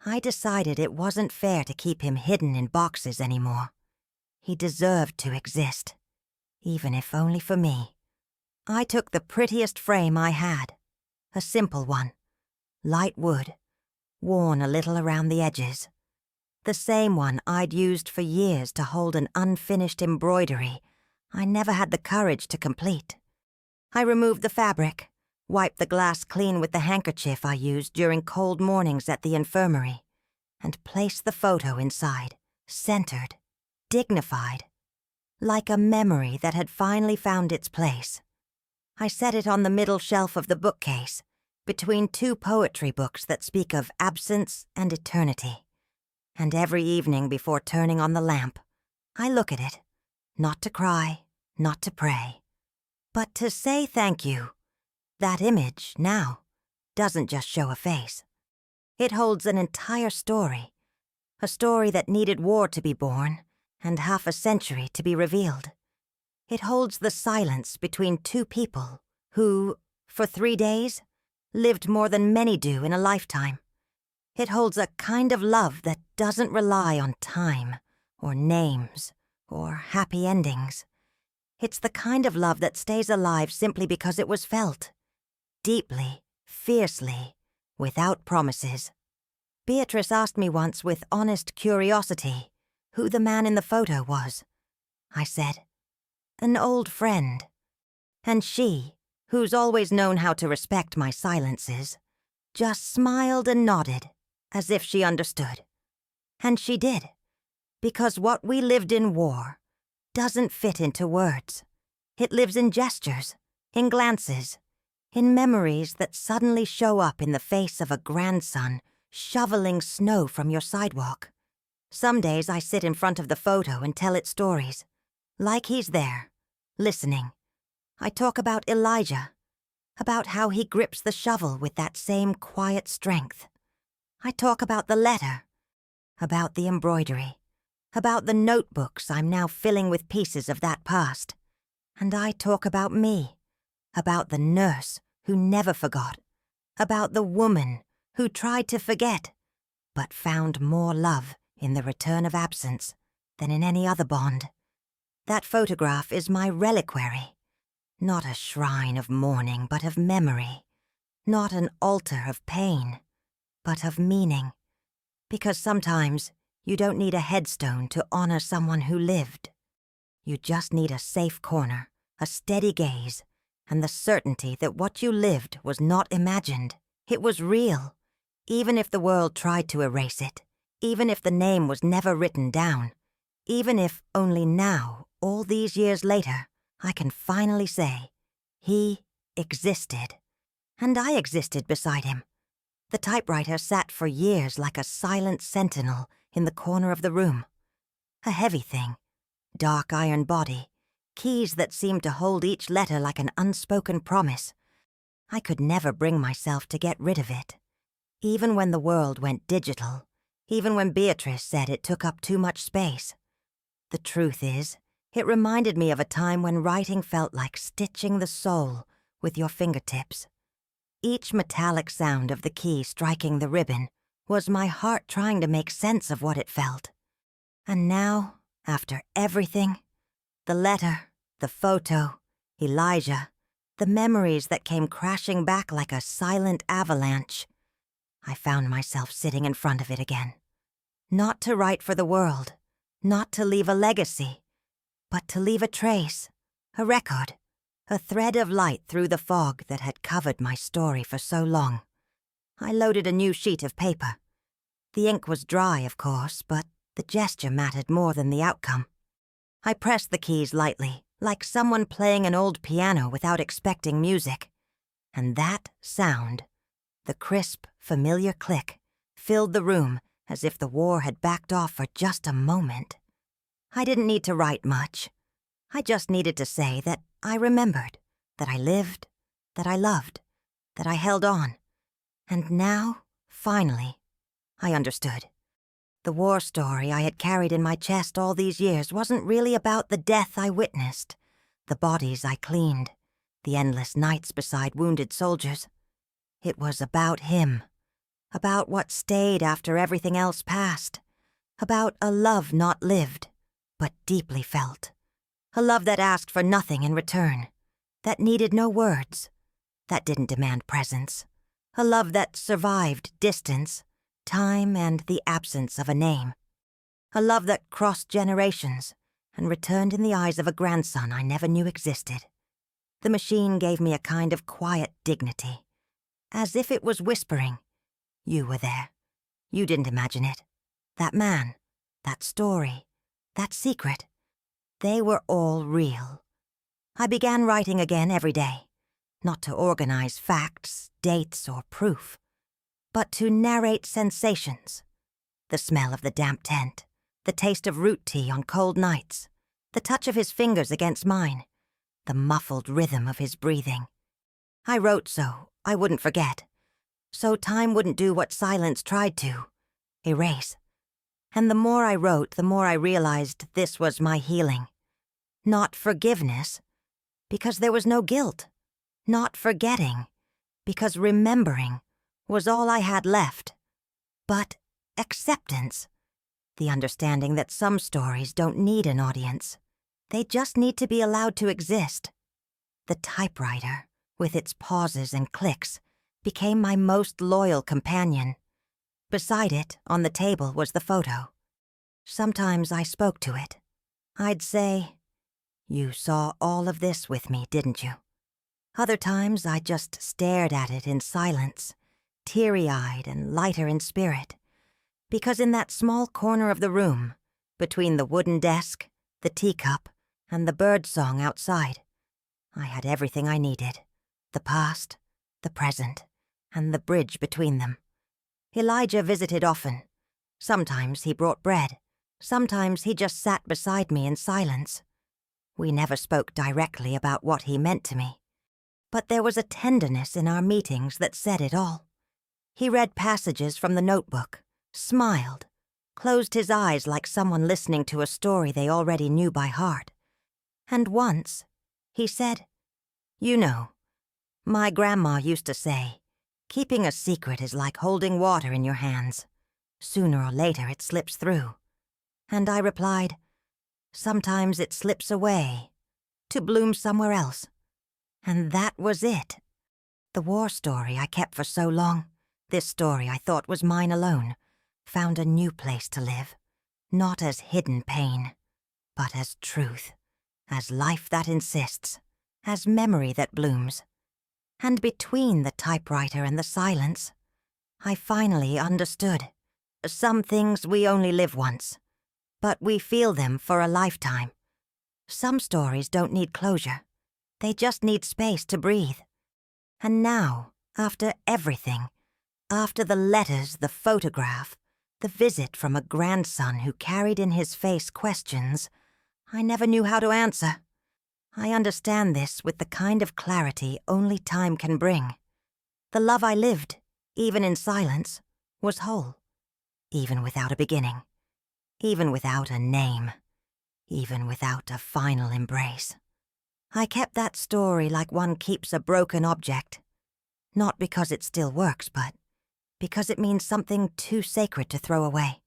I decided it wasn't fair to keep him hidden in boxes anymore. He deserved to exist, even if only for me. I took the prettiest frame I had, a simple one, light wood, worn a little around the edges. The same one I'd used for years to hold an unfinished embroidery I never had the courage to complete. I removed the fabric, wiped the glass clean with the handkerchief I used during cold mornings at the infirmary, and placed the photo inside, centered, dignified, like a memory that had finally found its place. I set it on the middle shelf of the bookcase, between two poetry books that speak of absence and eternity. And every evening before turning on the lamp, I look at it, not to cry, not to pray, but to say thank you. That image, now, doesn't just show a face. It holds an entire story, a story that needed war to be born and half a century to be revealed. It holds the silence between two people who, for 3 days, lived more than many do in a lifetime. It holds a kind of love that doesn't rely on time, or names, or happy endings. It's the kind of love that stays alive simply because it was felt. Deeply, fiercely, without promises. Beatrice asked me once with honest curiosity who the man in the photo was. I said, an old friend. And she, who's always known how to respect my silences, just smiled and nodded, as if she understood. And she did, because what we lived in war doesn't fit into words. It lives in gestures, in glances, in memories that suddenly show up in the face of a grandson shoveling snow from your sidewalk. Some days I sit in front of the photo and tell it stories, like he's there, listening. I talk about Elijah, about how he grips the shovel with that same quiet strength. I talk about the letter, about the embroidery, about the notebooks I'm now filling with pieces of that past. And I talk about me, about the nurse who never forgot, about the woman who tried to forget, but found more love in the return of absence than in any other bond. That photograph is my reliquary, not a shrine of mourning, but of memory, not an altar of pain, but of meaning, because sometimes you don't need a headstone to honor someone who lived. You just need a safe corner, a steady gaze, and the certainty that what you lived was not imagined. It was real, even if the world tried to erase it, even if the name was never written down, even if only now, all these years later, I can finally say, he existed. And I existed beside him. The typewriter sat for years like a silent sentinel in the corner of the room. A heavy thing, dark iron body, keys that seemed to hold each letter like an unspoken promise. I could never bring myself to get rid of it. Even when the world went digital, even when Beatrice said it took up too much space. The truth is, it reminded me of a time when writing felt like stitching the soul with your fingertips. Each metallic sound of the key striking the ribbon was my heart trying to make sense of what it felt. And now, after everything, the letter, the photo, Elijah, the memories that came crashing back like a silent avalanche, I found myself sitting in front of it again. Not to write for the world, not to leave a legacy, but to leave a trace, a record, a thread of light through the fog that had covered my story for so long. I loaded a new sheet of paper. The ink was dry, of course, but the gesture mattered more than the outcome. I pressed the keys lightly, like someone playing an old piano without expecting music. And that sound, the crisp, familiar click, filled the room as if the war had backed off for just a moment. I didn't need to write much. I just needed to say that I remembered, that I lived, that I loved, that I held on. And now, finally, I understood. The war story I had carried in my chest all these years wasn't really about the death I witnessed, the bodies I cleaned, the endless nights beside wounded soldiers. It was about him, about what stayed after everything else passed, about a love not lived, but deeply felt, a love that asked for nothing in return, that needed no words, that didn't demand presence, a love that survived distance, time, and the absence of a name, a love that crossed generations and returned in the eyes of a grandson I never knew existed. The machine gave me a kind of quiet dignity, as if it was whispering, "You were there. You didn't imagine it. That man, that story, that secret, they were all real." I began writing again every day, not to organize facts, dates, or proof, but to narrate sensations. The smell of the damp tent, the taste of root tea on cold nights, the touch of his fingers against mine, the muffled rhythm of his breathing. I wrote so I wouldn't forget, so time wouldn't do what silence tried to, erase. And the more I wrote, the more I realized this was my healing. Not forgiveness, because there was no guilt. Not forgetting, because remembering was all I had left. But acceptance, the understanding that some stories don't need an audience. They just need to be allowed to exist. The typewriter, with its pauses and clicks, became my most loyal companion. Beside it, on the table, was the photo. Sometimes I spoke to it. I'd say, "You saw all of this with me, didn't you?" Other times I just stared at it in silence, teary-eyed and lighter in spirit, because in that small corner of the room, between the wooden desk, the teacup, and the birdsong outside, I had everything I needed: the past, the present, and the bridge between them. Elijah visited often. Sometimes he brought bread. Sometimes he just sat beside me in silence. We never spoke directly about what he meant to me, but there was a tenderness in our meetings that said it all. He read passages from the notebook, smiled, closed his eyes like someone listening to a story they already knew by heart. And once, he said, "You know, my grandma used to say, keeping a secret is like holding water in your hands. Sooner or later it slips through." And I replied, "Sometimes it slips away, to bloom somewhere else." And that was it. The war story I kept for so long, this story I thought was mine alone, found a new place to live, not as hidden pain, but as truth, as life that insists, as memory that blooms. And between the typewriter and the silence, I finally understood. Some things we only live once, but we feel them for a lifetime. Some stories don't need closure. They just need space to breathe. And now, after everything, after the letters, the photograph, the visit from a grandson who carried in his face questions I never knew how to answer, I understand this with the kind of clarity only time can bring. The love I lived, even in silence, was whole, even without a beginning, even without a name, even without a final embrace. I kept that story like one keeps a broken object, not because it still works, but because it means something too sacred to throw away.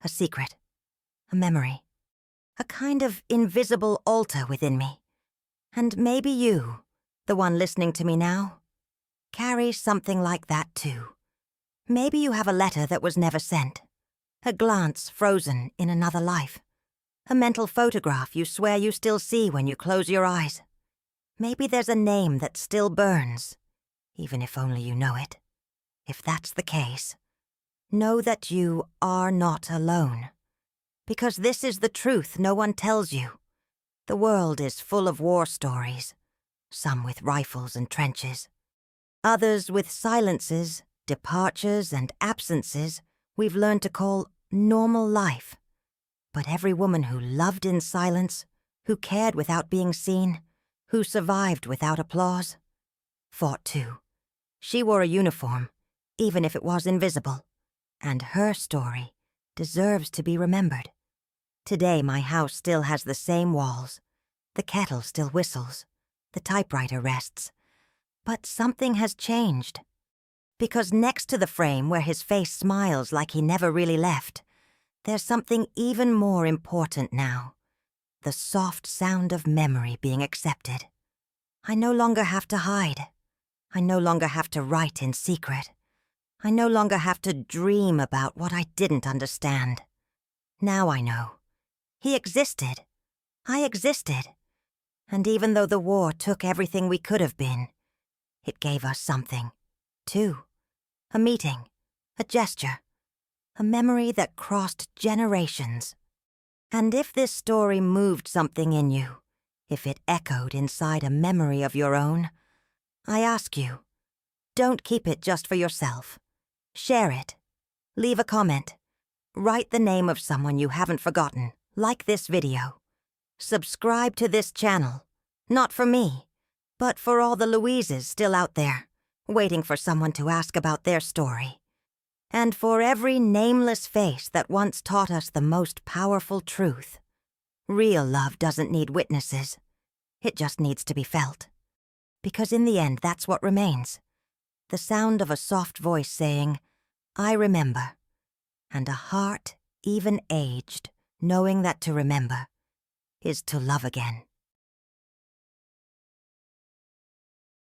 A secret, a memory, a kind of invisible altar within me. And maybe you, the one listening to me now, carry something like that too. Maybe you have a letter that was never sent, a glance frozen in another life, a mental photograph you swear you still see when you close your eyes. Maybe there's a name that still burns, even if only you know it. If that's the case, know that you are not alone. Because this is the truth no one tells you. The world is full of war stories, some with rifles and trenches, others with silences, departures, and absences we've learned to call normal life. But every woman who loved in silence, who cared without being seen, who survived without applause, fought too. She wore a uniform, even if it was invisible, and her story deserves to be remembered. Today my house still has the same walls. The kettle still whistles. The typewriter rests. But something has changed. Because next to the frame where his face smiles like he never really left, there's something even more important now. The soft sound of memory being accepted. I no longer have to hide. I no longer have to write in secret. I no longer have to dream about what I didn't understand. Now I know. He existed. I existed. And even though the war took everything we could have been, it gave us something, too. A meeting, a gesture, a memory that crossed generations. And if this story moved something in you, if it echoed inside a memory of your own, I ask you, don't keep it just for yourself. Share it. Leave a comment. Write the name of someone you haven't forgotten, like this video. Subscribe to this channel, not for me, but for all the Louises still out there, waiting for someone to ask about their story. And for every nameless face that once taught us the most powerful truth. Real love doesn't need witnesses. It just needs to be felt. Because in the end, that's what remains. The sound of a soft voice saying, I remember. And a heart, even aged, knowing that to remember is to love again.